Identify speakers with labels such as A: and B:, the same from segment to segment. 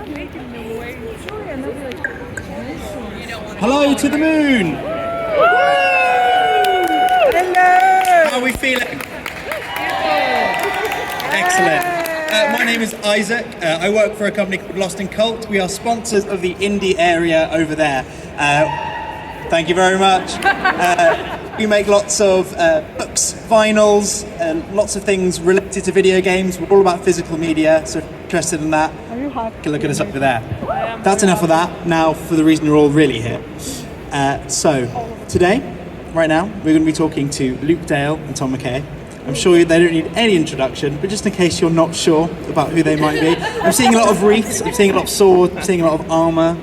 A: Hello to the moon!
B: Hello!
A: How are we feeling? Excellent. My name is Isaac. I work for a company called Lost in Cult. We are sponsors of the indie area over there. Thank you very much. We make lots of books, vinyls, and lots of things related to video games. We're all about physical media, so if you're interested in that, you can look at us over there. That's enough of that. Now for the reason you're all really here. So today, right now, we're going to be talking to Luke Dale and Tom McKay. I'm sure they don't need any introduction, but just in case you're not sure about who they might be, I'm seeing a lot of wreaths, I'm seeing a lot of swords, I'm seing a lot of armour,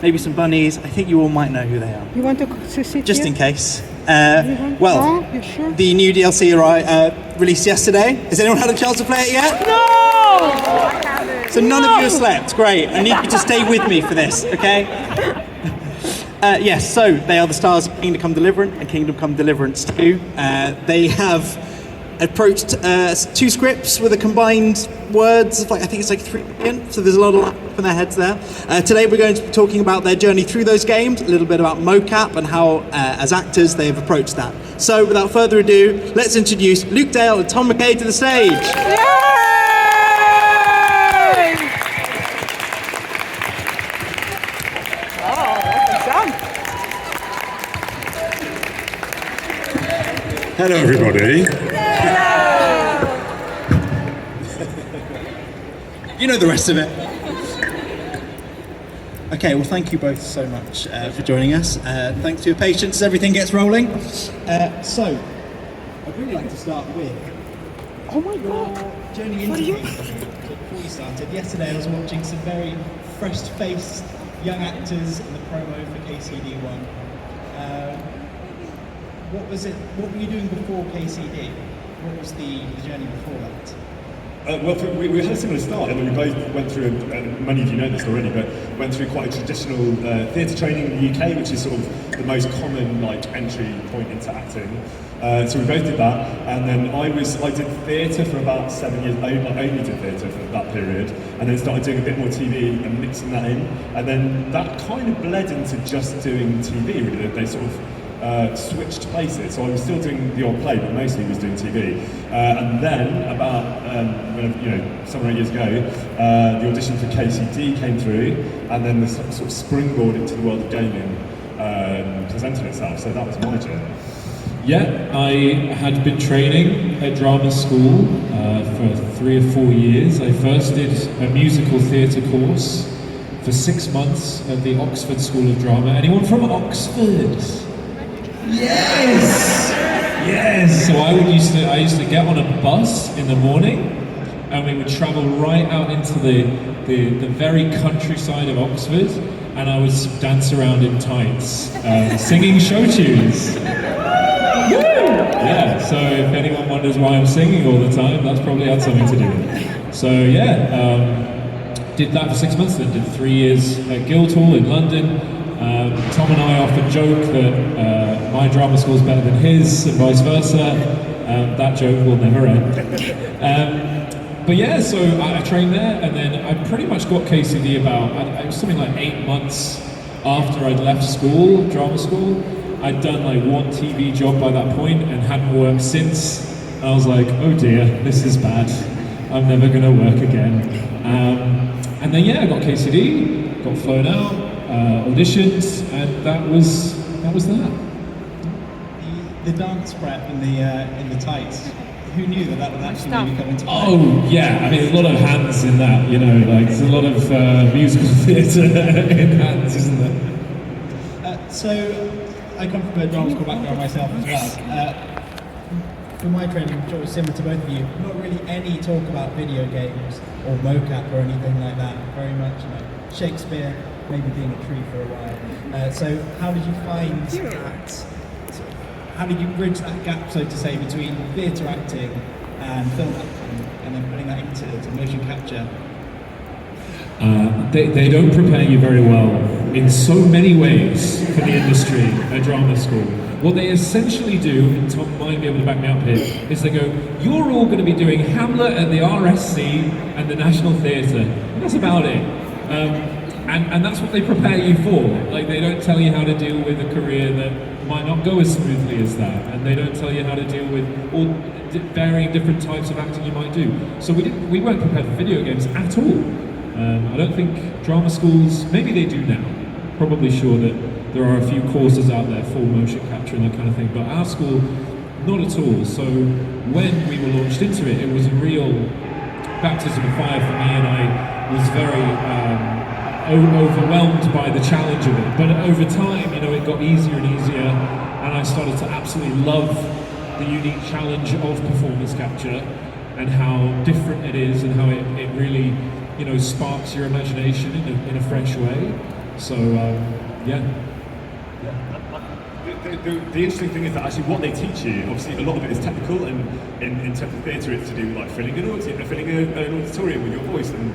A: maybe some bunnies. I think you all might know who they are.
B: You want to sit
A: just
B: here?
A: in case.
B: Oh, you sure?
A: The new DLC released yesterday. Has anyone had a chance to play it yet?
B: No!
A: So none of you have slept. Great. I need you to stay with me for this, okay? Yes, so they are the stars of Kingdom Come Deliverance and Kingdom Come Deliverance 2. They have approached 2 scripts with a combined words of I think it's 3 million, so there's a lot up in their heads there. Today we're going to be talking about their journey through those games, a little bit about Mocap and how as actors they have approached that. So without further ado, let's introduce Luke Dale and Tom McKay to the stage.
B: Yay! Oh, that's a
C: Hello everybody.
A: You know the rest of it. Okay, well thank you both so much for joining us. Thanks for your patience as everything gets rolling. So, I'd really like to start with your journey into gaming. Before you started, yesterday I was watching some very fresh-faced young actors in the promo for KCD1. What were you doing before KCD? What was the journey before that?
C: Well, we had a similar start, and we both went through, many of you know this already, but went through quite a traditional theatre training in the UK, which is sort of the most common entry point into acting. So we both did that, and then I did theatre for about 7 years. I only did theatre for that period, and then started doing a bit more TV and mixing that in, and then that kind of bled into just doing TV. Really, they sort of switched places. So I was still doing the odd play, but mostly was doing TV. And then about 7 or 8 years ago, the audition for KCD came through, and then the sort of springboard into the world of gaming presented itself. So that was my journey.
D: Yeah, I had been training at drama school for 3 or 4 years. I first did a musical theatre course for 6 months at the Oxford School of Drama. Anyone from Oxford? Yes! Yes! So I used to get on a bus in the morning, and we would travel right out into the very countryside of Oxford, and I would dance around in tights, singing show tunes. Woo! Yeah, so if anyone wonders why I'm singing all the time, that's probably had something to do with it. So yeah, did that for 6 months, then did 3 years at Guildhall in London. Tom and I often joke that my drama school is better than his, and vice versa. That joke will never end. But yeah, so I trained there, and then I pretty much got KCD about, it was something like 8 months after I'd left school, drama school. I'd done 1 TV job by that point and hadn't worked since. And I was like, oh dear, this is bad. I'm never gonna work again. And then yeah, I got KCD, got flown out, auditions, and that was that.
A: The dance prep in the tights. Who knew that would actually maybe come into play?
D: Oh yeah, I mean there's a lot of hands in that, there's a lot of musical theatre in hands, isn't there?
A: So I come from a drama school background myself as well. For my training, which was similar to both of you, not really any talk about video games or Mocap or anything like that. Very much Shakespeare, maybe being a tree for a while. So how did you find that? How did you bridge that gap, so to say, between theatre acting and film acting, and then putting that into motion capture?
D: They don't prepare you very well in so many ways for the industry at drama school. What they essentially do, and Tom might be able to back me up here, is they go, you're all going to be doing Hamlet at the RSC and the National Theatre. And that's about it. And that's what they prepare you for. Like, they don't tell you how to deal with a career that might not go as smoothly as that, and they don't tell you how to deal with all varying different types of acting you might do. So we weren't prepared for video games at all. I don't think drama schools, maybe they do now. Probably sure that there are a few courses out there for motion capture and that kind of thing, but our school, not at all. So when we were launched into it, it was a real baptism of fire for me, and I was very overwhelmed by the challenge of it. But over time, it got easier and easier, and I started to absolutely love the unique challenge of performance capture and how different it is, and how it really, sparks your imagination in a fresh way. So, yeah.
C: The interesting thing is that actually what they teach you, obviously a lot of it is technical, and in terms of theatre it's to do with like filling an auditorium with your voice and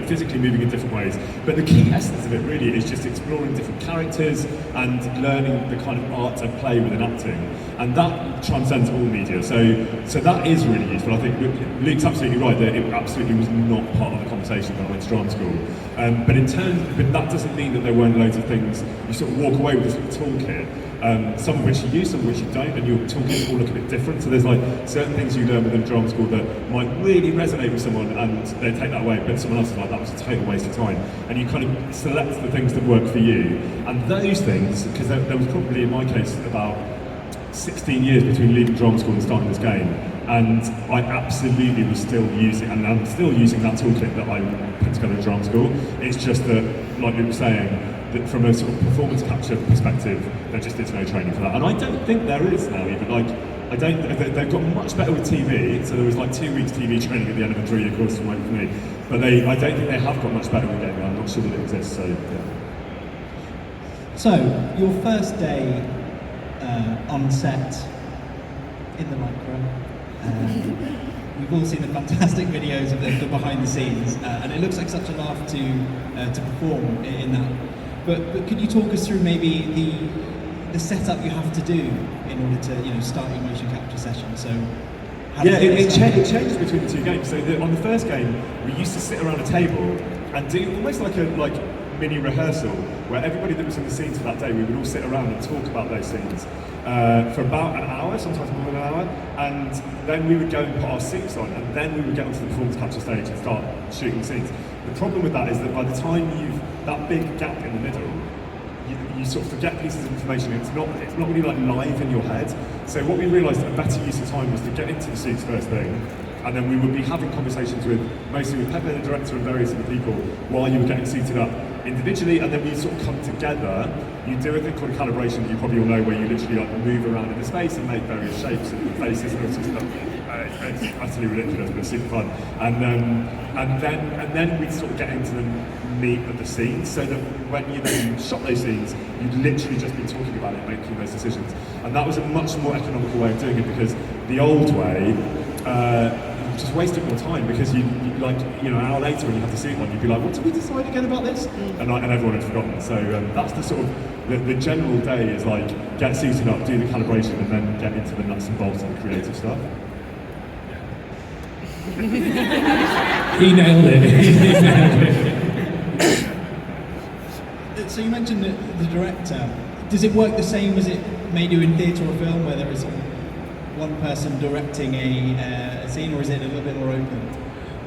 C: physically moving in different ways. But the key essence of it really is just exploring different characters and learning the kind of art of play within acting, and that transcends all media. So that is really useful. I think Luke's absolutely right that it absolutely was not part of the conversation when I went to drama school. But that doesn't mean that there weren't loads of things. You sort of walk away with this little toolkit, some of which you use, some of which you don't, and your toolkits all look a bit different. So there's like certain things you learn within drama school that might really resonate with someone, and they take that away, but someone else is like, that was a total waste of time. And you kind of select the things that work for you, and those things, because there was probably in my case about 16 years between leaving drama school and starting this game, and I absolutely was still using, and I'm still using that toolkit that I put together in drama school. It's just that, like Luke was saying, that from a sort of performance capture perspective, there just is no training for that. And I don't think there is now even. They've got much better with TV, so there was like 2 weeks TV training at the end of a 3-year course for me. But I don't think they have got much better with gaming. I'm not sure that it exists, so yeah.
A: So, your first day on set in the micro. We've all seen the fantastic videos of the behind the scenes, and it looks like such a laugh to perform in that. But could you talk us through maybe the setup you have to do in order to start your motion capture session? So
C: it changes between the two games. So on the first game, we used to sit around a table and do almost like a mini rehearsal where everybody that was in the scenes for that day, we would all sit around and talk about those scenes for about an hour, sometimes more than an hour, and then we would go and put our suits on, and then we would get onto the performance capture stage and start shooting scenes. The problem with that is that by the time you've that big gap in the middle, you sort of forget pieces of information. It's not really like live in your head. So what we realised that a better use of time was to get into the suits first thing, and then we would be having conversations mostly with Pepe, the director, and various other people while you were getting suited up individually, and then we sort of come together. You do a thing called a calibration that you probably all know, where you literally move around in the space and make various shapes and faces and all sorts of stuff. It's utterly ridiculous, but super fun. And then we sort of get into the meat of the scenes, so that when you then shot those scenes, you'd literally just be talking about it, making those decisions. And that was a much more economical way of doing it, because the old way just wasted more time, because you an hour later when you have the suit on, you'd be like, what did we decide again about this? And everyone had forgotten. So that's the sort of the general day is like get suited up, do the calibration, and then get into the nuts and bolts of the creative stuff.
D: He nailed it.
A: So you mentioned that the director. Does it work the same as it may do in theatre or film, where there is one person directing a scene, or is it a little bit more open?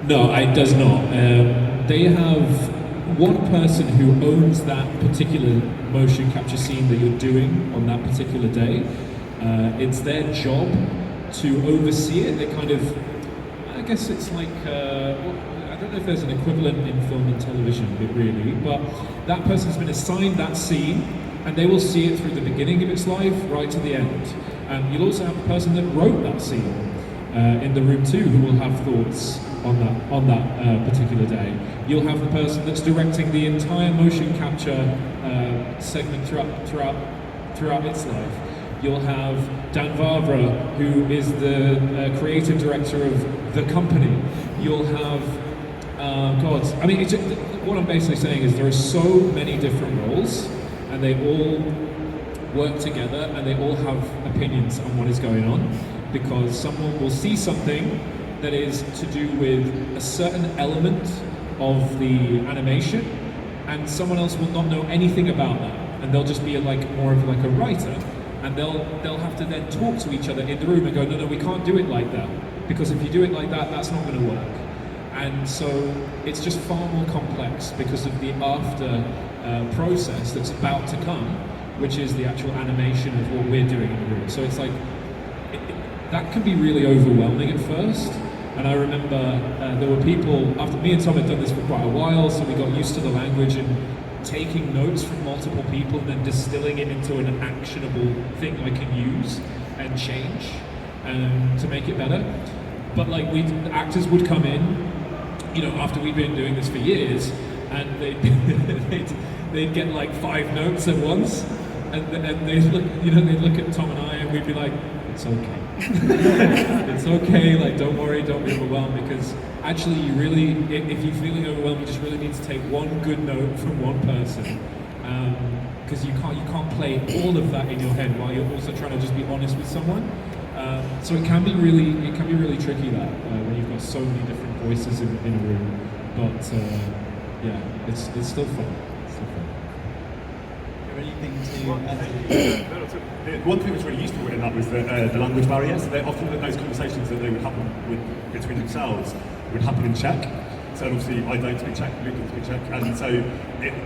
D: No, it does not. They have one person who owns that particular motion capture scene that you're doing on that particular day. It's their job to oversee it. They kind of, I guess it's like, I don't know if there's an equivalent in film and television, really, but that person's been assigned that scene, and they will see it through the beginning of its life right to the end. And you'll also have the person that wrote that scene in the room too, who will have thoughts on that particular day. You'll have the person that's directing the entire motion capture segment throughout its life. You'll have Dan Vavra, who is the creative director of the company. You'll have what I'm basically saying is there are so many different roles, and they all work together, and they all have opinions on what is going on, because someone will see something that is to do with a certain element of the animation, and someone else will not know anything about that, and they'll just be like more of like a writer, and they'll have to then talk to each other in the room and go, no, we can't do it like that, because if you do it like that, that's not going to work. And so it's just far more complex because of the after process that's about to come, which is the actual animation of what we're doing in the room. So it's like, that can be really overwhelming at first. And I remember there were people, after me and Tom had done this for quite a while, so we got used to the language and taking notes from multiple people and then distilling it into an actionable thing I can use and change to make it better. But like actors would come in, you know, after we'd been doing this for years, and they'd get like 5 notes at once, and they'd look, you know, they'd look at Tom and I, and we'd be like, it's okay. It's okay, like don't worry, don't be overwhelmed, because actually you really, if you're feeling overwhelmed, you just really need to take one good note from one person, because you can't play all of that in your head while you're also trying to just be honest with someone. So it can be really tricky that when you've got so many different voices in a room, but yeah, it's still fun.
A: Anything to
C: One thing that was really useful in that was the language barrier. So often those conversations that they would happen between themselves would happen in Czech. So obviously I don't speak Czech, Luke doesn't speak Czech, and so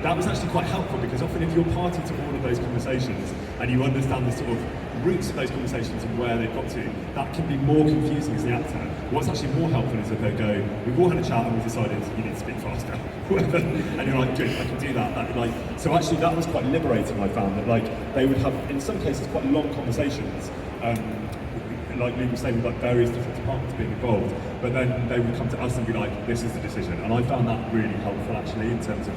C: that was actually quite helpful, because often if you're party to all of those conversations and you understand the sort of roots of those conversations and where they've got to, that can be more confusing as the actor. What's actually more helpful is if they go, we've all had a chat and we've decided you need to speak faster, and you're like, good, I can do that. So actually that was quite liberating. I found that like they would have, in some cases, quite long conversations, like Luke was saying, with like various different departments being involved, but then they would come to us and be like, this is the decision. And I found that really helpful actually, in terms of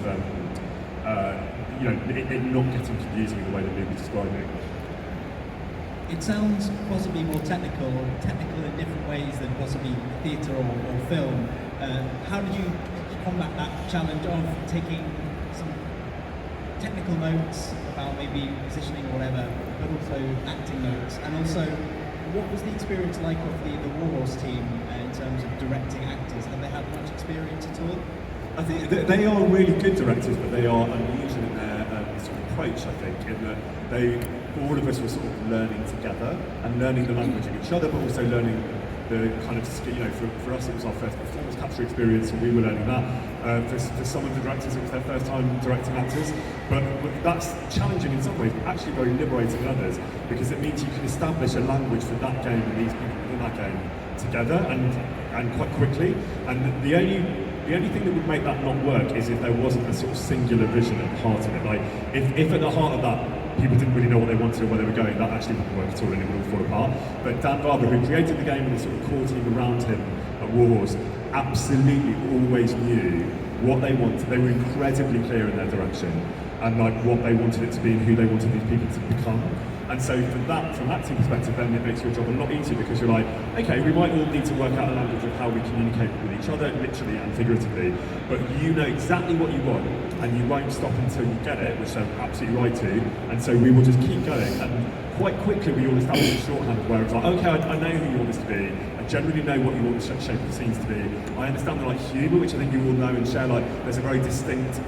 C: you know, it not getting confusing in the way that Luke was describing it.
A: It sounds possibly more technical in different ways than possibly theatre or film. How did you combat that challenge of taking some technical notes about maybe positioning or whatever, but also acting notes? And also, what was the experience like of the Warhorse team in terms of directing actors? Have they had much experience at all?
C: I think they are really good directors, but they are unusual in their sort of approach, I think, in that all of us were sort of learning together and learning the language of each other, but also learning the kind of, you know, for us it was our first performance capture experience, and we were learning that. For some of the directors it was their first time directing actors, but that's challenging in some ways, but actually very liberating in others, because it means you can establish a language for that game and these people within that game together and quite quickly. And the only thing that would make that not work is if there wasn't a sort of singular vision at the heart of it. Like, if at the heart of that people didn't really know what they wanted or where they were going, that actually wouldn't work at all, and it would all fall apart. But Dan Barber, who created the game and the sort of core team around him at Warhorse, absolutely always knew what they wanted. They were incredibly clear in their direction and like what they wanted it to be and who they wanted these people to become. And so from that team perspective, then it makes your job a lot easier, because you're like, okay, we might all need to work out a language of how we communicate with each other, literally and figuratively, but you know exactly what you want, and you won't stop until you get it, which they're absolutely right to, and so we will just keep going. And quite quickly we all established a shorthand where it's like, okay, I know who you want this to be, I generally know what you want the shape of the scenes to be, I understand the like humour, which I think you all know and share, like there's a very distinct,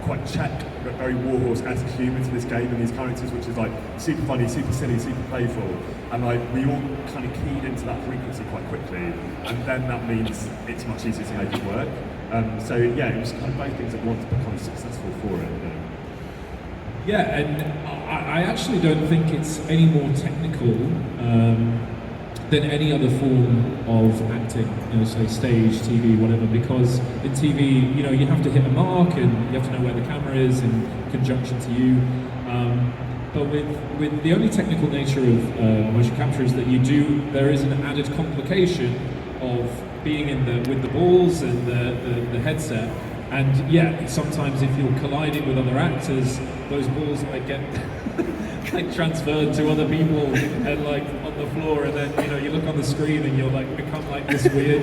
C: quite Czech, but very Warhorse-esque humour to this game and these characters, which is like super funny, super silly, super playful, and like we all kind of keyed into that frequency quite quickly, and then that means it's much easier to make it work. So yeah, it was kind of both things at once, but kind of successful for it. You know?
D: Yeah, and I actually don't think it's any more technical than any other form of acting, you know, say stage, TV, whatever, because in TV, you know, you have to hit a mark and you have to know where the camera is in conjunction to you. But with the only technical nature of motion capture is that there is an added complication of being with the balls and the headset. And yeah, sometimes if you're colliding with other actors, those balls might get like transferred to other people and like on the floor, and then you know you look on the screen and you're like become like this weird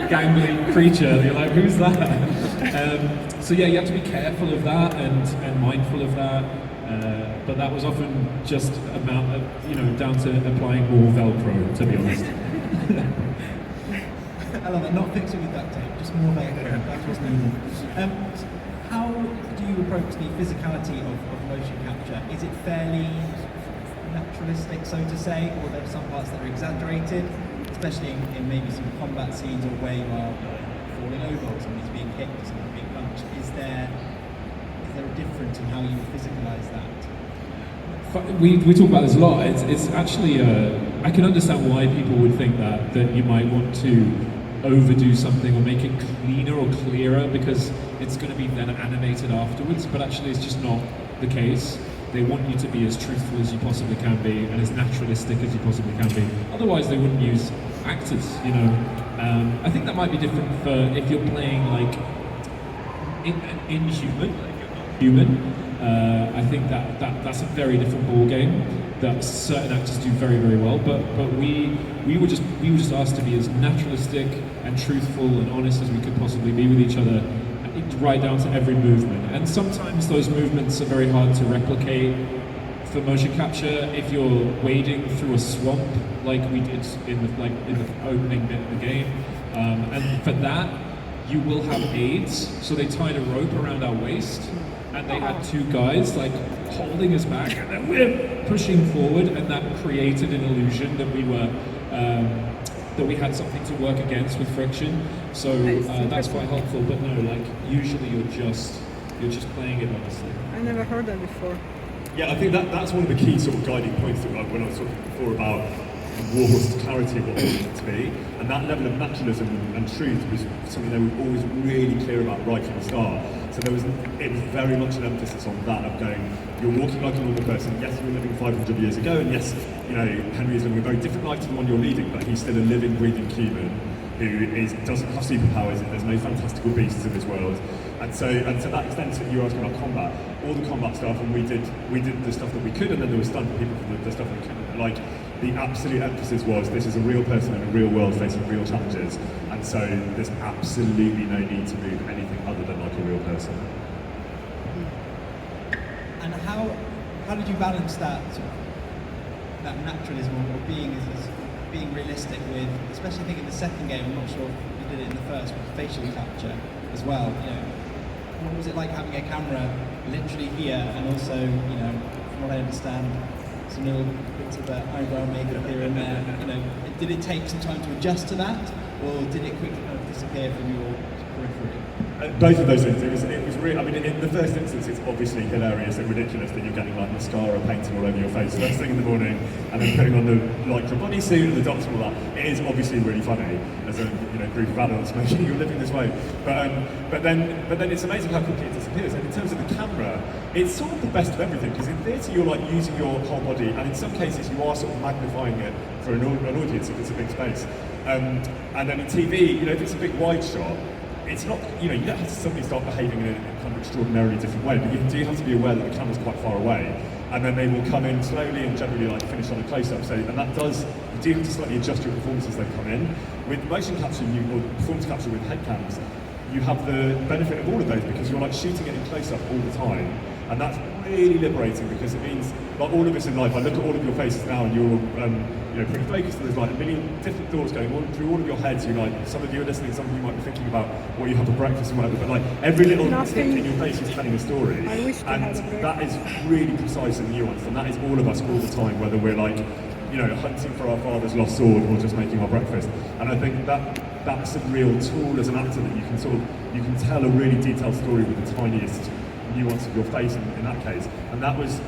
D: gangly creature. You're like, who's that? So yeah, you have to be careful of that and mindful of that. But that was often just down to applying more Velcro, to be honest.
A: I love it. Not fixing with duct tape. just more of a that was needed. How do you approach the physicality of motion capture? Is it fairly naturalistic, so to say, or there are some parts that are exaggerated, especially in maybe some combat scenes or where you are falling over or somebody's being hit or somebody's being punched? Is there a difference in how you physicalize that?
D: We talk about this a lot. It's actually I can understand why people would think that you might want to overdo something or make it cleaner or clearer because it's going to be then animated afterwards, but actually it's just not the case. They want you to be as truthful as you possibly can be and as naturalistic as you possibly can be. Otherwise they wouldn't use actors, you know. I think that might be different for if you're playing like inhuman, like you're not human. I think that's a very different ball game that certain actors do very, very well. But we were just asked to be as naturalistic and truthful and honest as we could possibly be with each other, right down to every movement. And sometimes those movements are very hard to replicate for motion capture. If you're wading through a swamp like we did in the opening bit of the game, and for that you will have aids. So they tied a rope around our waist. And they had two guys like holding us back, and then we're pushing forward, and that created an illusion that we were that we had something to work against with friction. So that's quite helpful. But no, like usually you're just playing it honestly.
B: I never heard that before.
C: Yeah, I think that's one of the key sort of guiding points that when I was talking before about Warhorse's clarity of what they wanted to be, and that level of naturalism and truth was something they were always really clear about right from the start. So it was very much an emphasis on that of going, you're walking like a normal person. Yes, you were living 500 years ago, and yes, you know, Henry is living a very different life to the one you're leading, but he's still a living, breathing human who doesn't have superpowers. There's no fantastical beasts in this world, and to that extent, so you were asking about combat, all the combat stuff, and we did the stuff that we could, and then there was stunt people for the stuff we couldn't. Like the absolute emphasis was this is a real person in a real world facing real challenges, and so there's absolutely no need to move anything other than like a real person.
A: And how did you balance that that naturalism or being realistic with, especially I think in the second game, I'm not sure if you did it in the first, but facial capture as well. You know, what was it like having a camera literally here, and also, you know, from what I understand, some little bits of eyebrow makeup here and there. You know, did it take some time to adjust to that, or did it quickly kind of disappear from your periphery?
C: Both of those things. It was really. I mean, in the first instance, it's obviously hilarious and ridiculous that you're getting like mascara painting all over your face first thing in the morning, and then putting on the lycra bodysuit and the doctor and all that. It is obviously really funny as a group of adults making you living this way. But then it's amazing how quickly it disappears. And in terms of the camera, it's sort of the best of everything, because in theatre you're like using your whole body, and in some cases you are sort of magnifying it for an audience if it's a big space. And then in TV, you know, if it's a big wide shot, it's not, you know, you don't have to suddenly start behaving in a kind of extraordinarily different way, but you do have to be aware that the camera's quite far away, and then they will come in slowly and generally like finish on a close-up. So, and that does, you do have to slightly adjust your performance as they come in. With motion capture, or performance capture with head cams, you have the benefit of all of those because you're like shooting it in close-up all the time, and that's really liberating because it means, like all of us in life, I look at all of your faces now and you're pretty focused, and there's like a million different thoughts going on through all of your heads. You're like, some of you are listening, some of you might be thinking about what you have for breakfast and whatever, but like every little tick in your face is telling a story, and that is really precise and nuanced, and that is all of us all the time, whether we're like, you know, hunting for our father's lost sword or just making our breakfast. And I think that's a real tool as an actor, that you can tell a really detailed story with the tiniest nuance of your face in that case, and that was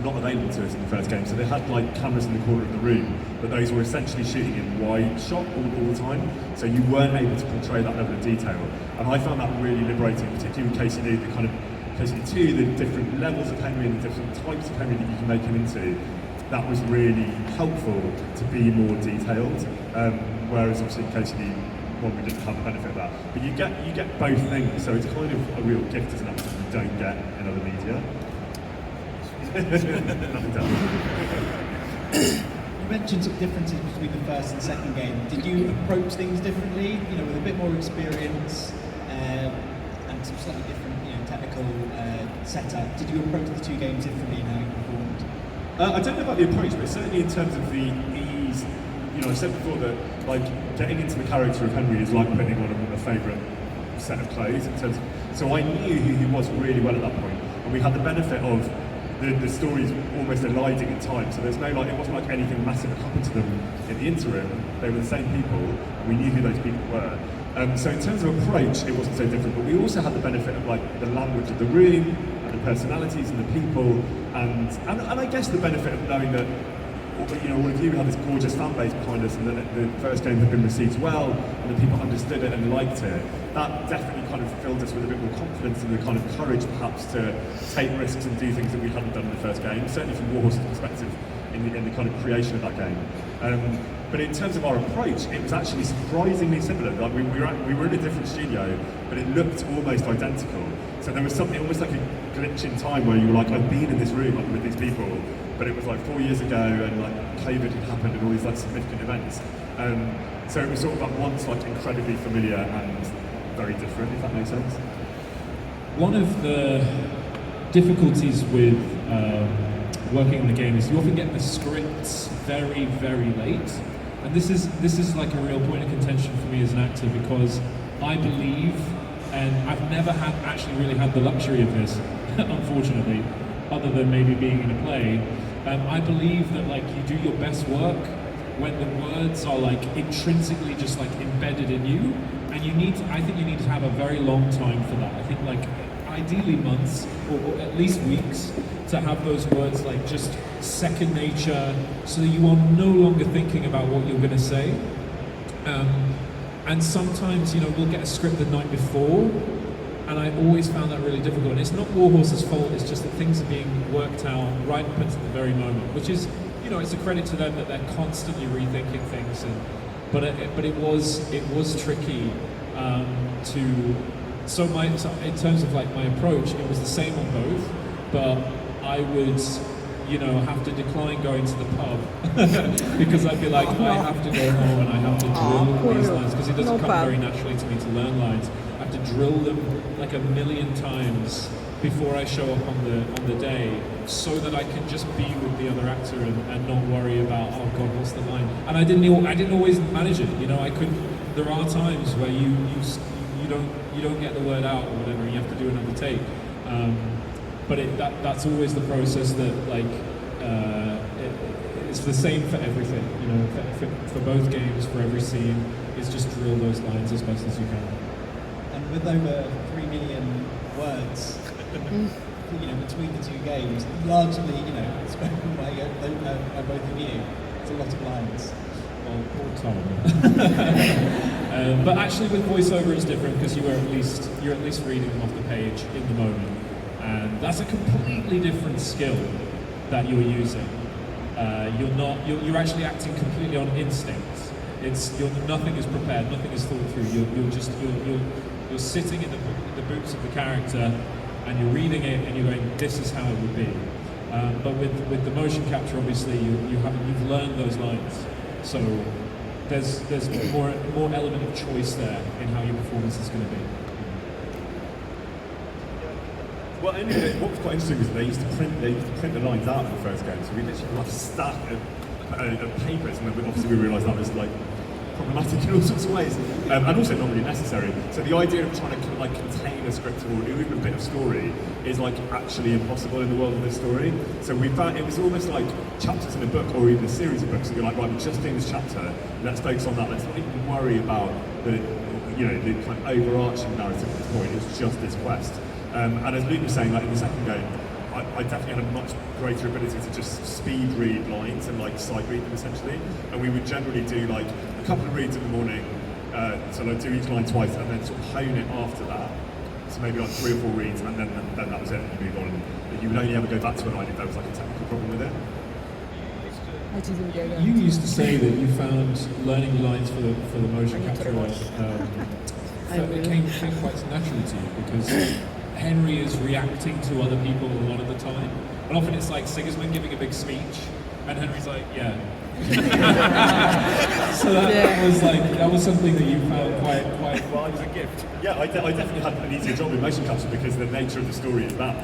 C: not available to us in the first game. So they had like cameras in the corner of the room, but those were essentially shooting in wide shot all the time, so you weren't able to portray that level of detail. And I found that really liberating, particularly with KCD, the kind of KCD2, the different levels of Henry and the different types of Henry that you can make him into. That was really helpful to be more detailed, whereas obviously KCD one, we didn't have the benefit of that. But you get both things, so it's kind of a real gift as an actor you don't get in other media. Nothing to
A: You mentioned some differences between the first and second game. Did you approach things differently, you know, with a bit more experience and some slightly different, you know, technical setup? Did you approach the two games differently in how you performed?
C: I don't know about the approach, but certainly in terms of the ease, you know, I said before that like getting into the character of Henry is like putting on a favourite set of clothes in terms of, so I knew who he was really well at that point, and we had the benefit of the stories almost eliding in time, so there's no like, it wasn't like anything massive had happened to them in the interim. They were the same people, and we knew who those people were. So in terms of approach, it wasn't so different, but we also had the benefit of like the language of the room, and the personalities and the people, and I guess the benefit of knowing that, you know, all of you had this gorgeous fan base behind us, and that the first game had been received well, and that people understood it and liked it. That definitely kind of filled us with a bit more confidence and the kind of courage perhaps to take risks and do things that we hadn't done in the first game, certainly from Warhorse's perspective in the kind of creation of that game. But in terms of our approach, it was actually surprisingly similar. Like we were in a different studio, but it looked almost identical. So there was something almost like a glitch in time where you were like, I've been in this room with these people, but it was like 4 years ago, and like COVID had happened and all these like significant events. So it was sort of at once like incredibly familiar and very different, if that makes sense.
D: One of the difficulties with working on the game is you often get the scripts very, very late. And this is like a real point of contention for me as an actor, because I believe, and I've never actually really had the luxury of this, unfortunately, other than maybe being in a play. I believe that like you do your best work when the words are like intrinsically just like embedded in you, and I think you need to have a very long time for that. I think like ideally months or at least weeks to have those words like just second nature, so that you are no longer thinking about what you're going to say. And sometimes, you know, we'll get a script the night before, and I always found that really difficult. And it's not Warhorse's fault, it's just that things are being worked out right up until the very moment, which is, you know, it's a credit to them that they're constantly rethinking things. But it was tricky so in terms of like my approach, it was the same on both, but I would, you know, have to decline going to the pub because I'd be like, I have to go home and I have to drill these lines, because it doesn't come very naturally to me to learn lines. I have to drill them like 1,000,000 times before I show up on the day, so that I can just be with the other actor and not worry about, oh God, what's the line? And I didn't always manage it. You know, I could. There are times where you don't get the word out or whatever, and you have to do another take. But that's always the process that like it's the same for everything. You know, for both games, for every scene, is just drill those lines as best as you can.
A: And with over 3 million words, you know, between the two games, largely, you know, spoken by both of you, it's a lot of lines.
D: Well, poor Tom. But actually, with voiceover, it's different because you're at least reading them off the page in the moment, and that's a completely different skill that you're using. You're actually acting completely on instinct. Nothing is prepared, nothing is thought through. You're sitting in the boots of the character, and you're reading it, and you're going, this is how it would be. But with the motion capture, obviously, you've learned those lines, so there's more element of choice there in how your performance is going to be.
C: Well, anyway, what was quite interesting was they used to print the lines out in the first game, so we literally had a stack of papers, and then obviously we realised that was like problematic in all sorts of ways, and also not really necessary. So the idea of trying to like contain a script or even a bit of story is like actually impossible in the world of this story. So we found it was almost like chapters in a book or even a series of books. So you're like, right, we're just doing this chapter, let's focus on that. Let's not even worry about the kind of overarching narrative at this point. It's just this quest. And as Luke was saying, like in the second game, I definitely had a much greater ability to just speed read lines and like sight read them essentially. And we would generally do like a couple of reads in the morning, so like do each line twice and then sort of hone it after that. So maybe like 3 or 4 reads, and then that was it, and you move on. And you would only ever go back to a line if there was like a technical problem with it.
B: I didn't get that.
D: You used to say that you found learning lines for the motion capture it came quite naturally to you, because Henry is reacting to other people a lot of the time. And often it's like Sigismund giving a big speech, and Henry's like, yeah, So that was something that you found quite
C: Well, it was a gift. Yeah, I definitely had an easier job in motion capture because the nature of the story is that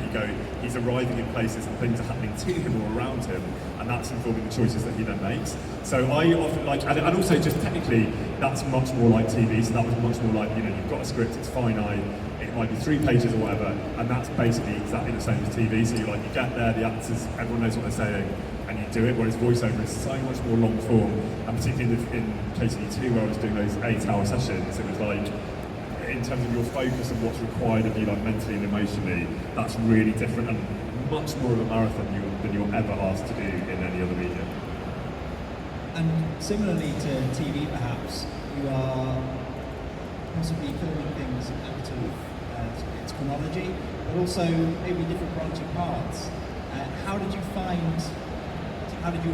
C: he's arriving in places and things are happening to him or around him, and that's informing the choices that he then makes. So I often and also just technically, that's much more like TV. So that was much more like, you've got a script, it's finite, it might be 3 pages or whatever, and that's basically exactly the same as TV. So you get there, the actors, everyone knows what they're saying, and you do it. Whereas voiceover is so much more long form, and particularly in KCD2 where I was doing those 8-hour sessions, it was like, in terms of your focus and what's required of you, mentally and emotionally, that's really different and much more of a marathon than you're ever asked to do in any other medium.
E: And similarly to TV, perhaps, you are possibly filming things out of its chronology, but also maybe different branching parts. How did you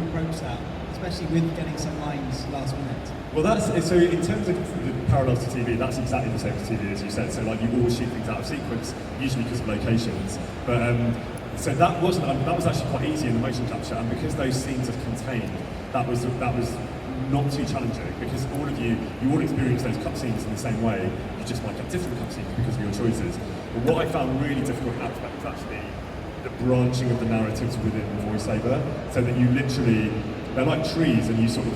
E: approach that, especially with getting some lines last minute?
C: Well, so in terms of the parallels to TV, that's exactly the same as TV, as you said. So you always shoot things out of sequence, usually because of locations. But so that was actually quite easy in the motion capture, and because those scenes are contained, that was not too challenging, because all of you all experience those cutscenes in the same way. You just might get different cutscenes because of your choices. But what I found really difficult about that was actually the branching of the narratives within voiceover, so that you literally, they're like trees, and you sort of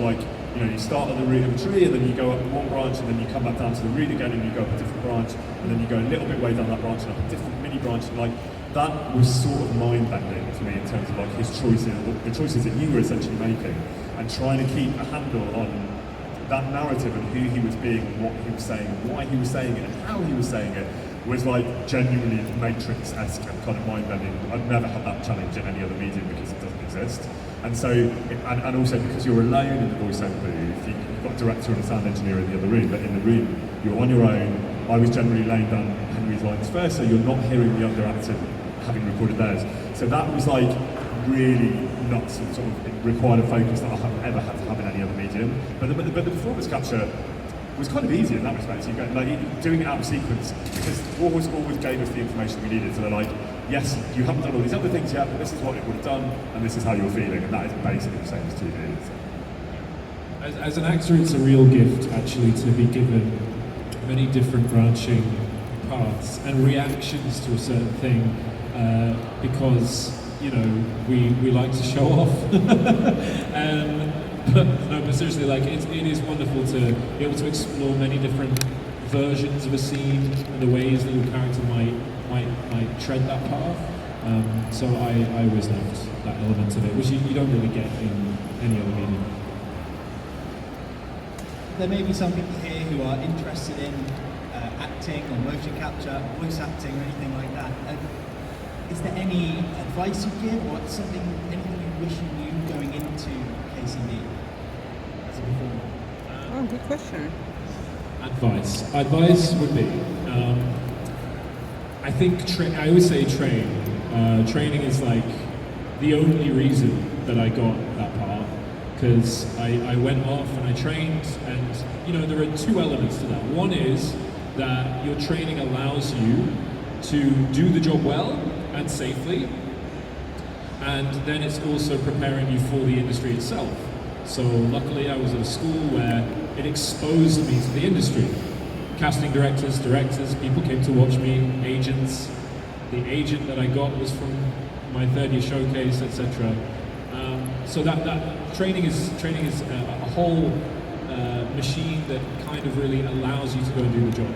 C: you start at the root of a tree, and then you go up one branch, and then you come back down to the root again, and you go up a different branch, and then you go a little bit way down that branch, and up a different mini branch, and that was sort of mind-bending to me in terms of his choices, the choices that you were essentially making, and trying to keep a handle on that narrative and who he was being, and what he was saying, and why he was saying it, and how he was saying it, was genuinely Matrix-esque and kind of mind-bending. I've never had that challenge in any other medium because it doesn't exist. And so, and also because you're alone in the voiceover booth, you've got a director and a sound engineer in the other room, but in the room, you're on your own. I was generally laying down Henry's lines first, so you're not hearing the other actor having recorded theirs. So that was really nuts and sort of required a focus that I haven't ever had to have in any other medium. But the performance capture was kind of easy in that respect. You go, doing it out of sequence, because Warhorse always gave us the information we needed. So they're yes, you haven't done all these other things yet, but this is what it would have done, and this is how you're feeling, and that is basically the same as TV.
D: As an actor, it's a real gift actually to be given many different branching paths and reactions to a certain thing, because we like to show off. But seriously, it is wonderful to be able to explore many different versions of a scene and the ways that your character might tread that path. So I always loved that element of it, which you don't really get in any other medium.
E: There may be some people here who are interested in acting or motion capture, voice acting or anything like that. Is there any advice you give, or anything you wish you knew going into KCD as a performer?
B: Oh, good question.
D: Advice would be, I think I always say train. Training is the only reason that I got that part, because I went off and I trained, and there are 2 elements to that. One is that your training allows you to do the job well and safely, and then it's also preparing you for the industry itself. So luckily I was at a school where it exposed me to the industry. Casting directors, people came to watch me, agents. The agent that I got was from my 3rd year showcase, etc. So that training is a whole machine that kind of really allows you to go and do the job.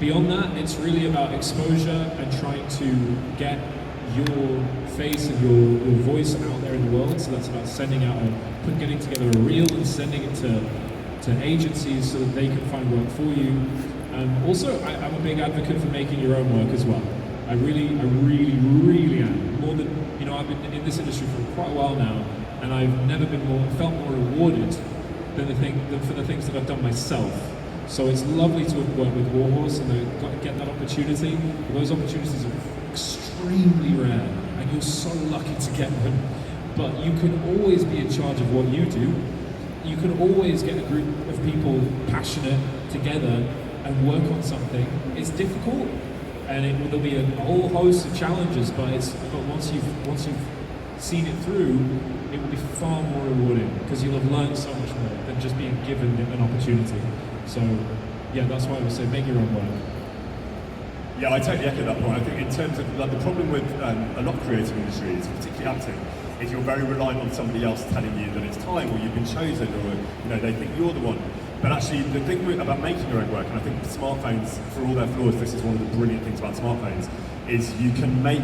D: Beyond that, it's really about exposure and trying to get your face and your voice out there in the world. So that's about sending out getting together a reel and sending it to agencies so that they can find work for you. Also, I'm a big advocate for making your own work as well. I really am. More than I've been in this industry for quite a while now, and I've never felt more rewarded than for the things that I've done myself. So it's lovely to have worked with Warhorse and get that opportunity. But those opportunities are extremely rare, and you're so lucky to get them. But you can always be in charge of what you do. You can always get a group of people passionate together and work on something. It's difficult, and there'll be a whole host of challenges. But once you've seen it through, it will be far more rewarding because you'll have learned so much more than just being given an opportunity. So, yeah, that's why I would say make your own work.
C: Yeah, I totally echo that point. I think in terms of like the problem with a lot of creative industries, particularly acting, is you're very reliant on somebody else telling you that it's time, or you've been chosen, or they think you're the one. But actually, the thing about making your own work, and I think smartphones, for all their flaws, this is one of the brilliant things about smartphones, is you can make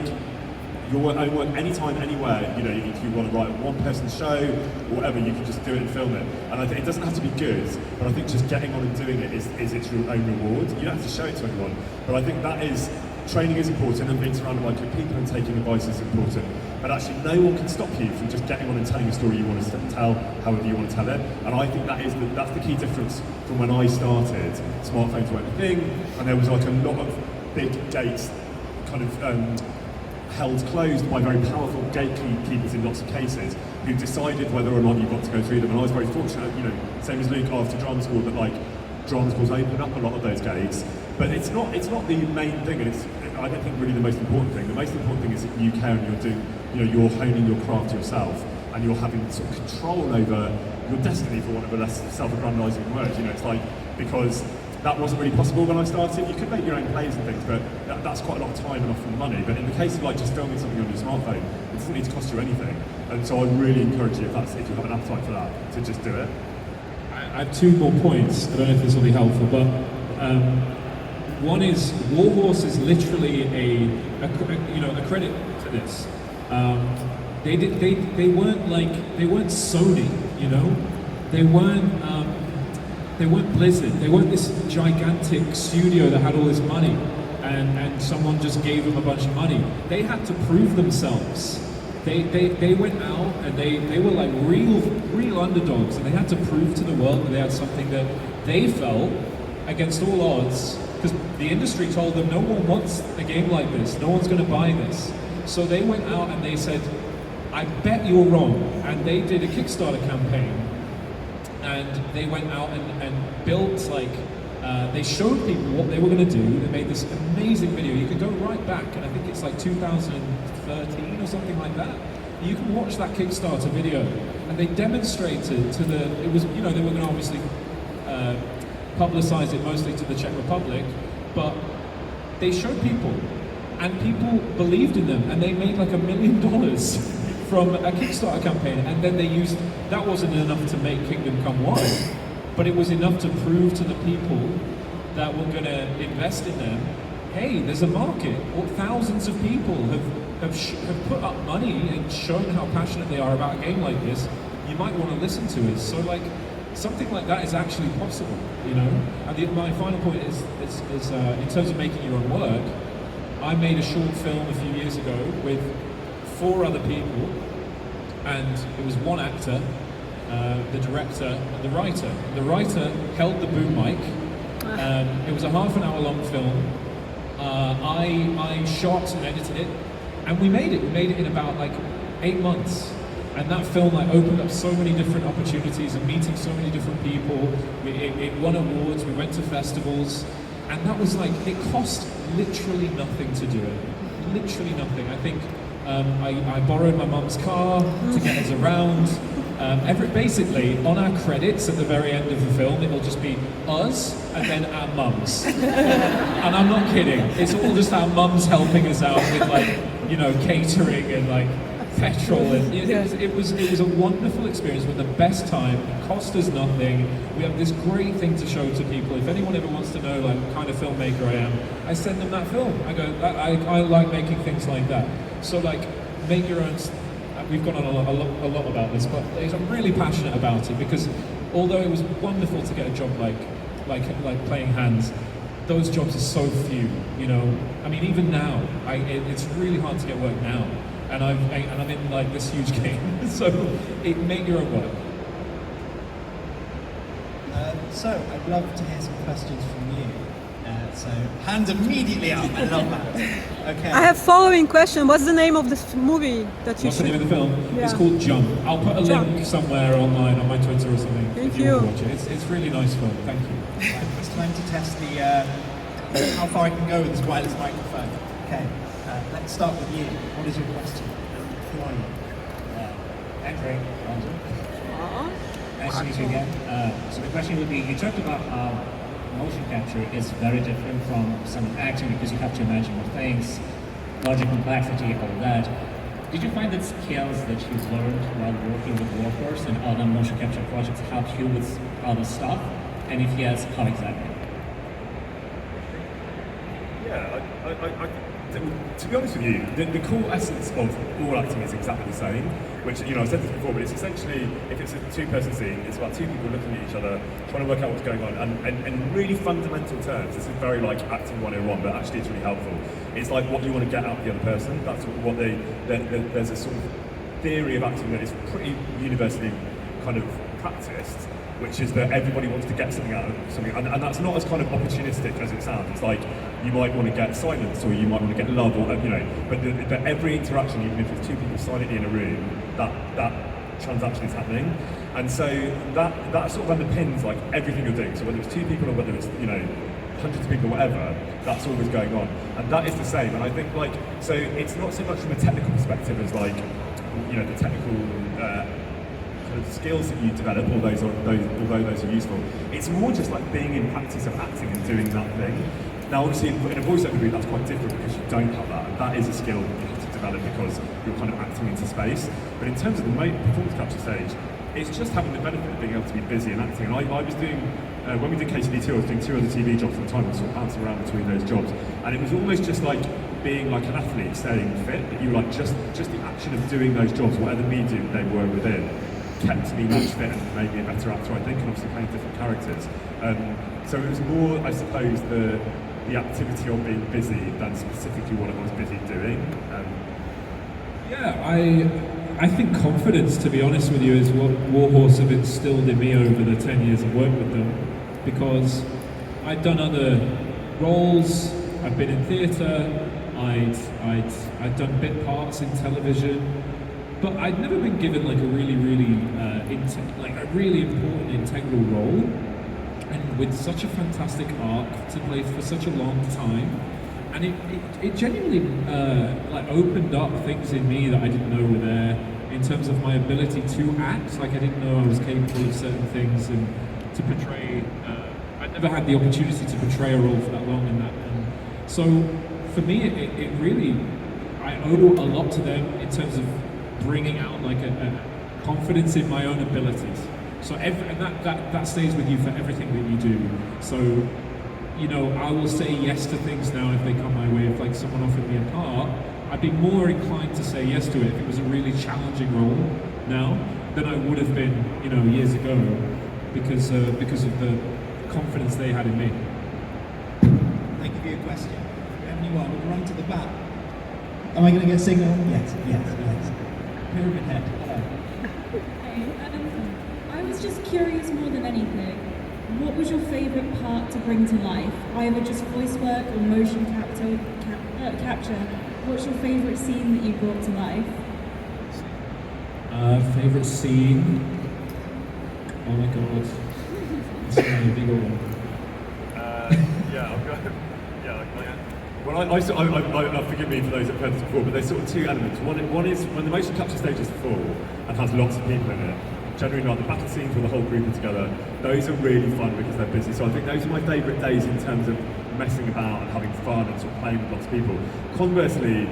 C: your own work anytime, anywhere. If you want to write a one-person show or whatever, you can just do it and film it. And I think it doesn't have to be good, but I think just getting on and doing it is its your own reward. You don't have to show it to anyone. But I think that is, training is important, and being surrounded by good people and taking advice is important. But actually, no one can stop you from just getting on and telling a story you want to tell, however you want to tell it. And I think that's the key difference from when I started. Smartphones weren't a thing, and there was like a lot of big gates kind of held closed by very powerful gatekeepers in lots of cases who decided whether or not you got to go through them. And I was very fortunate, same as Luke after drama school, that drama schools opened up a lot of those gates. But it's not the main thing, and I don't think really the most important thing. The most important thing is that you care and you're doing, you're honing your craft yourself, and you're having sort of control over your destiny, for want of a less self-aggrandizing word. It's like, because that wasn't really possible when I started. You could make your own plays and things, but that's quite a lot of time and often money. But in the case of just filming something on your smartphone, it doesn't need to cost you anything. And so I really encourage you, if you have an appetite for that, to just do it.
D: I have two more points. I don't know if this will be helpful, but one is Warhorse is literally a credit to this. They weren't Sony, they weren't Blizzard. They weren't this gigantic studio that had all this money and someone just gave them a bunch of money. They had to prove themselves. They went out and they were like real underdogs, and they had to prove to the world that they had something that they felt against all odds, because the industry told them no one wants a game like this, no one's going to buy this. So they went out and they said, I bet you're wrong. And they did a Kickstarter campaign, and they went out and built they showed people what they were going to do. They made this amazing video. You can go right back, and I think it's 2013 or something like that. You can watch that Kickstarter video, and they demonstrated they were going to obviously publicize it mostly to the Czech Republic, but they showed people, and people believed in them, and they made $1 million from a Kickstarter campaign, and then that wasn't enough to make Kingdom Come 1, but it was enough to prove to the people that were going to invest in them, hey, there's a market, or thousands of people have put up money and shown how passionate they are about a game like this, you might want to listen to it. So something like that is actually possible, And my final point is in terms of making your own work, I made a short film a few years ago with 4 other people, and it was one actor, the director, and the writer. The writer held the boom mic. It was a half an hour long film. I shot and edited it, and we made it. We made it in about 8 months. And that film opened up so many different opportunities and meeting so many different people. It won awards, we went to festivals, and that was it cost literally nothing to do it. Literally nothing. I think I borrowed my mum's car to get us around. Basically, on our credits at the very end of the film, it'll just be us and then our mums. And I'm not kidding. It's all just our mums helping us out with catering and petrol, and it was a wonderful experience with the best time. It cost us nothing. We have this great thing to show to people. If anyone ever wants to know what kind of filmmaker I am, I send them that film. I go, I like making things like that. So make your own. We've gone on a lot about this, but I'm really passionate about it, because although it was wonderful to get a job like playing hands, those jobs are so few. I mean, even now, it's really hard to get work now. And I'm in this huge game, so make your own work.
E: So I'd love to hear some questions from you. So hands immediately up. I love that. Okay.
B: I have following question. What's the name of this movie that you?
D: What's the name of the film?
B: Yeah.
D: It's called Jump. I'll put a
B: Jump.
D: link somewhere online on my Twitter or something.
B: Thank
D: if you
B: you.
D: want to watch it. It's really nice film. Thank you.
E: Right, it's time to test how far I can go with this wireless microphone. Okay, let's start with you. What is your question? Who are you?
F: Andrew, nice to meet you again. So the question would be, you talked about how motion capture is very different from some acting because you have to imagine more things, larger complexity, all that. Did you find that skills that you've learned while working with Workforce and other motion capture projects help you with other stuff? And if yes, how exactly?
C: Yeah, to be honest with you, the core essence of all acting is exactly the same, which, you know, I've said this before, but it's essentially, if it's a two-person scene, it's about two people looking at each other, trying to work out what's going on, and in really fundamental terms, this is very like acting 101, but actually it's really helpful. It's like what you want to get out of the other person. That's what there's a sort of theory of acting that is pretty universally kind of practiced, which is that everybody wants to get something out of something, and that's not as kind of opportunistic as it sounds. It's like you might want to get silence, or you might want to get love, or you know. But every interaction, even if there's two people silently in a room, that transaction is happening, and so that sort of underpins like everything you're doing. So whether it's two people or whether it's, you know, hundreds of people, whatever, that's always going on, and that is the same. And I think like, so it's not so much from a technical perspective as like, you know, the technical kind of skills that you develop, although those are useful. It's more just like being in practice of acting and doing that thing. Now, obviously, in a voiceover group, that's quite different because you don't have that, and that is a skill that you have to develop because you're kind of acting into space. But in terms of the performance capture stage, it's just having the benefit of being able to be busy and acting. And I was doing, when we did KCD2, I was doing 2 other TV jobs at the time, and sort of bouncing around between those jobs. And it was almost just like being like an athlete, staying fit, that you like just the action of doing those jobs, whatever medium they were within, kept me much fit and made me a better actor, I think, and obviously playing different characters. So it was more, I suppose, the activity of being busy than specifically what I was busy doing.
D: Yeah, I think confidence, to be honest with you, is what Warhorse have instilled in me over the 10 years I've worked with them, because I'd done other roles, I've been in theatre, I'd done bit parts in television, but I'd never been given like a really important integral role, and with such a fantastic arc to play for such a long time, and it genuinely like opened up things in me that I didn't know were there in terms of my ability to act. Like I didn't know I was capable of certain things and to portray. I'd never had the opportunity to portray a role for that long, and so for me, it really, I owe a lot to them in terms of bringing out like a confidence in my own abilities. So and that stays with you for everything that you do. So, you know, I will say yes to things now if they come my way. If like someone offered me a part, I'd be more inclined to say yes to it if it was a really challenging role now than I would have been, you know, years ago, because of the confidence they had in me.
E: Thank you for your question. Do you have anyone? We'll run to the back. Am I going to get a signal? Yes. Pyramid head. Hello.
G: I was just curious more than anything, what was your favourite part to bring to life? Either just voice work or motion capture. What's your favourite scene that you brought to life?
D: Favourite scene? Oh my god. It's a big one.
C: Yeah, I'll go. Well, forgive me for those that have heard this before, but there's sort of two elements. One is when the motion capture stage is full and has lots of people in it. Generally not the battle scenes where the whole group are together. Those are really fun because they're busy. So I think those are my favourite days in terms of messing about and having fun and sort of playing with lots of people. Conversely,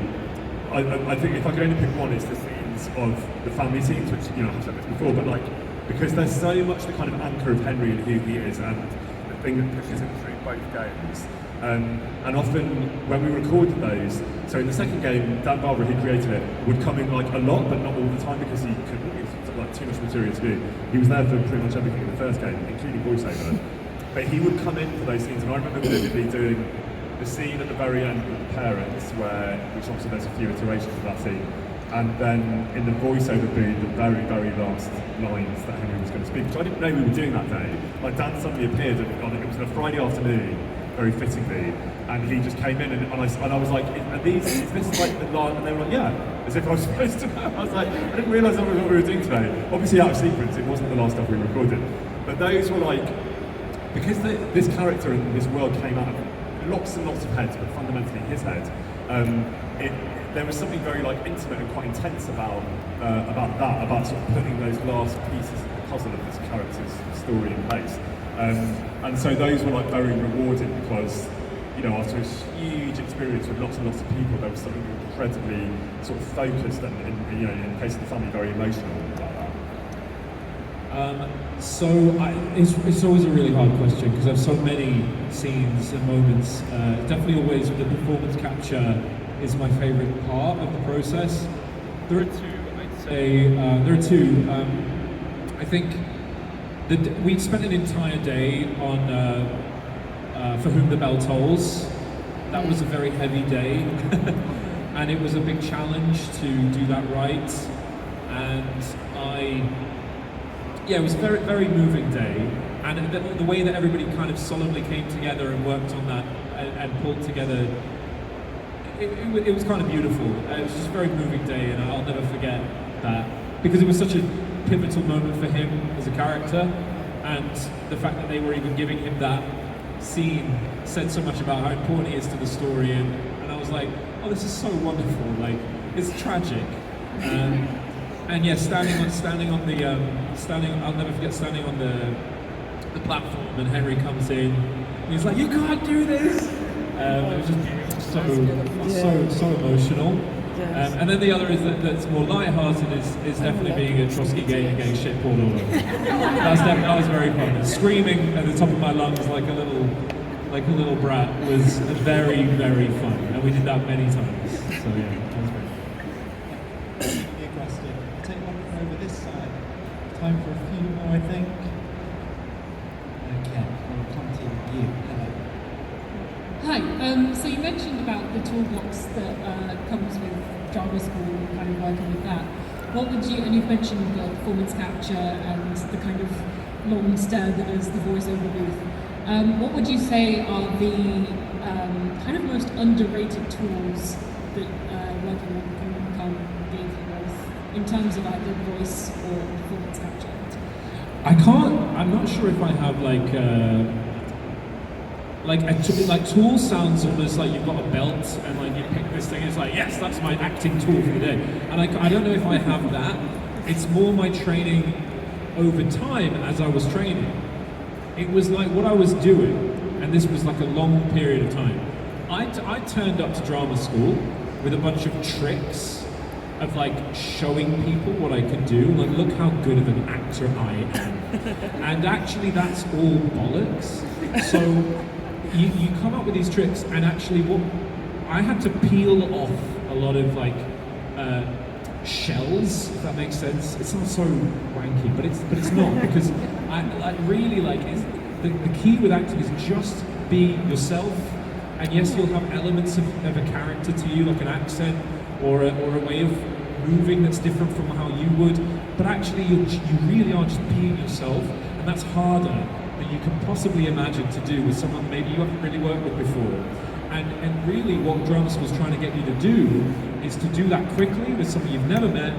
C: I think if I could only pick one, it's the scenes of the family scenes, which, you know, I've said this before, but like, because there's so much the kind of anchor of Henry and who he is, and the thing that pushes him through both games. And often when we recorded those, so in the second game, Dan Barber, who created it, would come in like a lot, but not all the time because he couldn't. It was like too much material to do. He was there for pretty much everything in the first game, including voiceover. But he would come in for those scenes, and I remember vividly doing the scene at the very end with the parents, which obviously there's a few iterations of that scene. And then in the voiceover booth, the very, very last lines that Henry was going to speak, which I didn't know we were doing that day. Like Dan suddenly appeared, and it was on a Friday afternoon, very fittingly, and he just came in, and I was like, is this like the last? And they were like, yeah, as if I was supposed to know. I was like, I didn't realise that was what we were doing today. Obviously out of sequence, it wasn't the last stuff we recorded. But those were like, because this character in this world came out of lots and lots of heads, but fundamentally his head, There was something very like intimate and quite intense about that, about sort of putting those last pieces of the puzzle of this character's story in place. And so those were like very rewarding because, you know, after this huge experience with lots and lots of people, there was something incredibly sort of focused and, you know, in the case of the family, very emotional about that.
D: It's always a really hard question because there's so many scenes and moments. Definitely always the performance capture is my favourite part of the process. There are two, I'd say, I think we spent an entire day on For Whom the Bell Tolls. That was a very heavy day. And it was a big challenge to do that right. And it was a very, very moving day. And the way that everybody kind of solemnly came together and worked on that and pulled together, it was kind of beautiful. It was just a very moving day, and I'll never forget that. Because it was such a pivotal moment for him as a character, and the fact that they were even giving him that scene said so much about how important he is to the story, and I was like, oh, this is so wonderful, like, it's tragic. And yeah, I'll never forget standing on the platform, and Henry comes in, and he's like, you can't do this! It was just so emotional. Yes. And then the other is that's more light-hearted is definitely being a Trotsky gay and getting shit pulled all over. That was very fun. And screaming at the top of my lungs like a little brat was very, very fun. And we did that many times. So yeah, that was great.
E: Big question. I'll take one over this side. Time for a few more, I think. Okay, I'll come to you. Hello.
H: Hi, so you mentioned about the toolbox that comes with drama school and kind of working with that. What would you, and you've mentioned the performance capture and the kind of long stare that is the voiceover booth. What would you say are the kind of most underrated tools that working on can give you both in terms of either voice or performance capture?
D: I'm not sure if I have tool sounds almost like you've got a belt and like you pick this thing and it's like, yes, that's my acting tool for the day. And I don't know if I have that. It's more my training over time as I was training. It was like what I was doing, and this was like a long period of time. I turned up to drama school with a bunch of tricks of like showing people what I could do, like look how good of an actor I am. And actually that's all bollocks. So you come up with these tricks, and actually what I had to peel off a lot of like shells, if that makes sense. It sounds so wanky, but it's not, because I really like is the key with acting is just be yourself. And yes, you'll have elements of a character to you, like an accent or a way of moving that's different from how you would. But actually, you really are just being yourself, and that's harder than you can possibly imagine to do with someone maybe you haven't really worked with before. And really what drama school is trying to get you to do is to do that quickly with someone you've never met,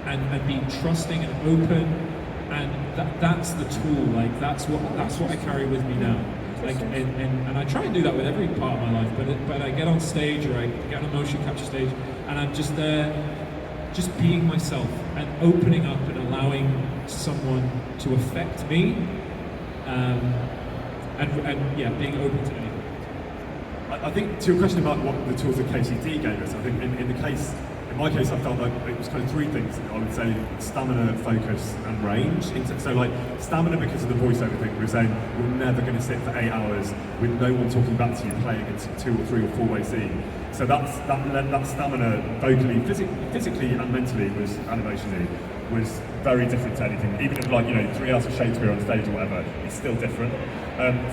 D: and be trusting and open, and that's the tool. Like that's what I carry with me now. Like and I try and do that with every part of my life, but I get on stage or I get on a motion capture stage, and I'm just there, just being myself and opening up and allowing someone to affect me, and yeah, being open to anything.
C: I think to your question about what the tools that KCD gave us, I think in my case, I felt like it was kind of three things. I would say stamina, focus, and range. So like stamina, because of the voiceover thing, we were saying we're never going to sit for 8 hours with no one talking back to you playing a 2 or 3 or 4-way scene. So that stamina, vocally, physically and mentally, and emotionally, was very different to anything. Even if 3 hours of Shakespeare on stage or whatever, it's still different.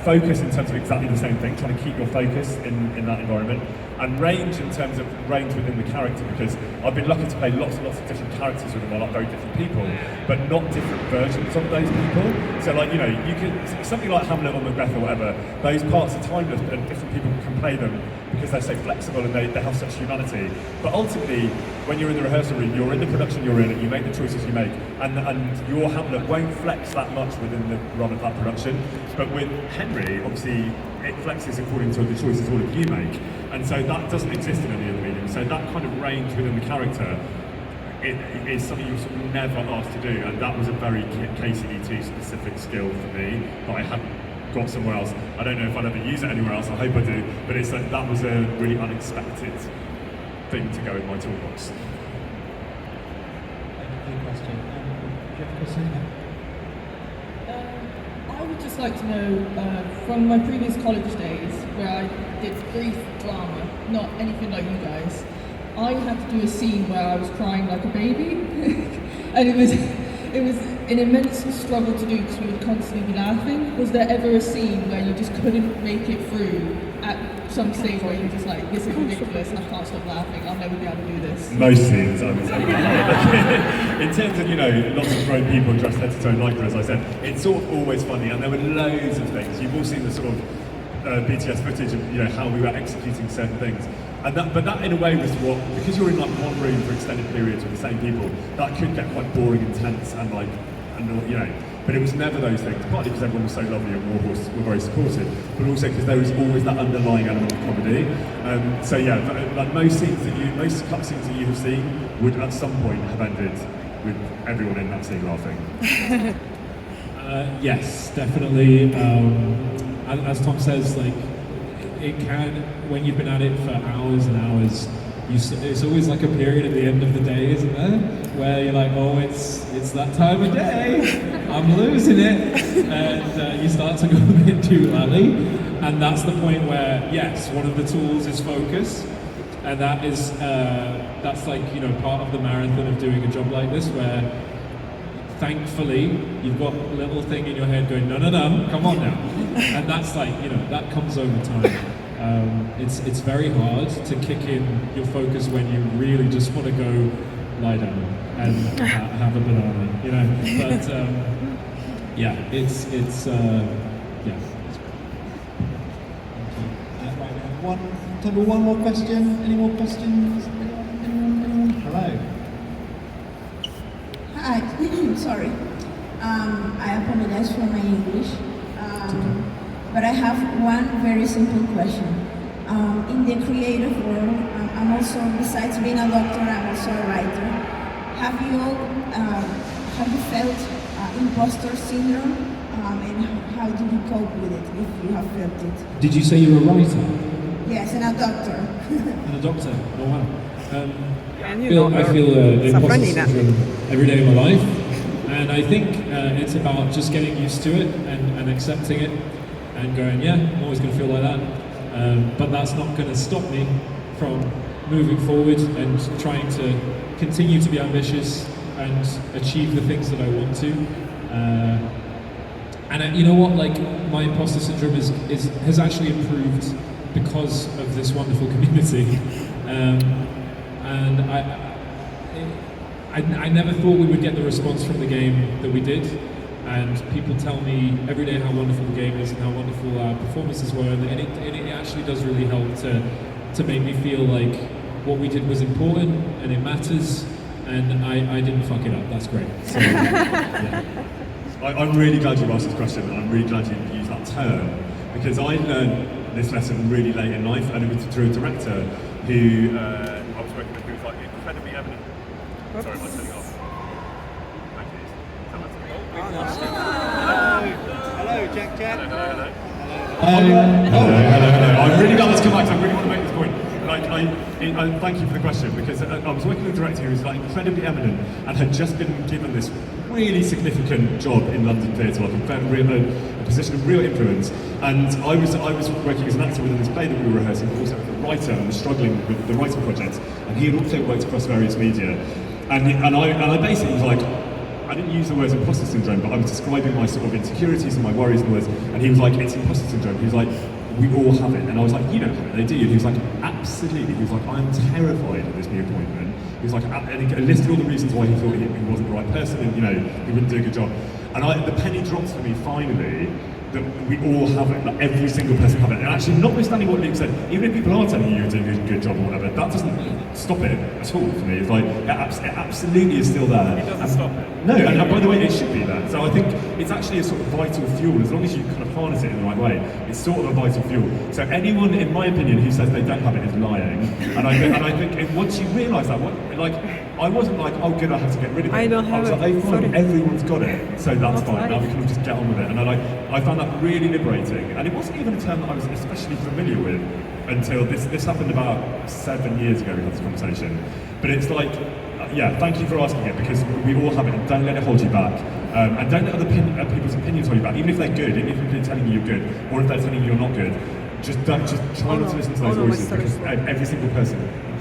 C: Focus in terms of exactly the same thing, trying to keep your focus in that environment. And range in terms of range within the character, because I've been lucky to play lots and lots of different characters with them, like very different people, but not different versions of those people. So you can, something like Hamlet or Macbeth or whatever, those parts are timeless and different people can play them because they're so flexible and they have such humanity. But ultimately, when you're in the rehearsal room, you're in the production you're in, and you make the choices you make, and your Hamlet won't flex that much within the run of that production. But with Henry, obviously, it flexes according to the choices all of you make, and so that doesn't exist in any other medium. So that kind of range within the character, it is something you're sort of never asked to do, and that was a very KCD2 specific skill for me that I hadn't got somewhere else. I don't know if I'll ever use it anywhere else, I hope I do, but it's that was a really unexpected thing to go in my toolbox.
E: Thank you for your question. Do you have a question?
I: I would just like to know, from my previous college days, where I did brief drama, not anything like you guys, I had to do a scene where I was crying like a baby, and it was an immense struggle to do because we would constantly be laughing. Was there ever a scene where you just couldn't make it through at some stage where you were just like, this is ridiculous, I can't stop laughing, I'll never be able to do this?
C: Most scenes, I would say. In terms of, lots of grown people dressed head to toe like her, as I said, it's sort of always funny, and there were loads of things. You've all seen the sort of BTS footage of how we were executing certain things. But that in a way was because you're in like one room for extended periods with the same people, that could get quite boring and tense and but it was never those things, partly because everyone was so lovely and Warhorse were very supportive, but also because there was always that underlying element of comedy. So yeah, like most cut scenes that you have seen would at some point have ended with everyone in that scene laughing.
D: Yes, definitely. As Tom says, like, it can, when you've been at it for hours and hours, it's always like a period at the end of the day, isn't there? Where you're like, oh, it's that time of day, I'm losing it, and you start to go a bit too lally, and that's the point where, yes, one of the tools is focus, and that is, that's like, part of the marathon of doing a job like this, where thankfully, you've got a little thing in your head going, no, come on now. And that's like, that comes over time. It's very hard to kick in your focus when you really just want to go lie down and have a banana, But yeah, it's yeah.
E: Right, we have time for one more question. Any more questions? Anyone? Hello.
J: Hi, sorry. I apologize for my English, but I have one very simple question. In the creative world, I'm also, besides being a doctor, I'm also a writer. Have you felt imposter syndrome, and how do you cope with it if you have felt it?
D: Did you say you're a writer?
J: Yes, and a doctor.
D: And a doctor? Oh wow.
B: And
D: I feel imposter syndrome every day of my life, and I think it's about just getting used to it and accepting it and going, yeah, I'm always going to feel like that. But that's not going to stop me from moving forward and trying to continue to be ambitious and achieve the things that I want to. And you know what? Like, my imposter syndrome has actually improved because of this wonderful community. And I never thought we would get the response from the game that we did. And people tell me every day how wonderful the game is and how wonderful our performances were, and it actually does really help to make me feel like what we did was important and it matters, and I didn't fuck it up. That's great. So, yeah.
C: I'm really glad you asked this question, and I'm really glad you used that term, because I learned this lesson really late in life, and it was through a director who I was working with, who was like incredibly eminent. Sorry, am I turning off?
E: Hello, Jack.
C: Hello. I'm really glad this come back, because I really want to make this point. I thank you for the question, because I was working with a director who was like incredibly eminent and had just been given this really significant job in London theatre, like a position of real influence. And I was working as an actor within this play that we were rehearsing, but also as a writer, and was struggling with the writing project. And he had also worked across various media. And I basically was like, I didn't use the words imposter syndrome, but I was describing my sort of insecurities and my worries and words, and he was like, it's imposter syndrome. He was like, we all have it. And I was like, you don't have it, they do. And he was like, absolutely. He was like, I'm terrified of this new appointment. He was like, and he listed all the reasons why he thought he wasn't the right person, and he wouldn't do a good job. And the penny dropped for me finally that we all have it, like every single person have it. And actually, notwithstanding what Luke said, even if people are telling you you're doing a good job or whatever, that doesn't stop it at all for me. It's like, it absolutely is still there.
K: It doesn't stop it.
C: No, and by the way, it should be there. So I think it's actually a sort of vital fuel, as long as you kind of harness it in the right way. It's sort of a vital fuel. So anyone, in my opinion, who says they don't have it is lying. And I think once you realise that, I wasn't like, oh good, I have to get rid of it.
B: I don't have
C: was like,
B: it.
C: oh, fine,
B: Sorry.
C: everyone's got it, so that's
B: Not
C: fine. Now
B: life.
C: we can all just get on with it. And I found that really liberating. And it wasn't even a term that I was especially familiar with until this happened about 7 years ago. We had this conversation, but it's like, yeah, thank you for asking it, because we all have it, and don't let it hold you back. And don't let other people's opinions hold you back, even if they're good, even if they're telling you you're good, or if they're telling you you're not good. Just try not to listen to those voices, because every single person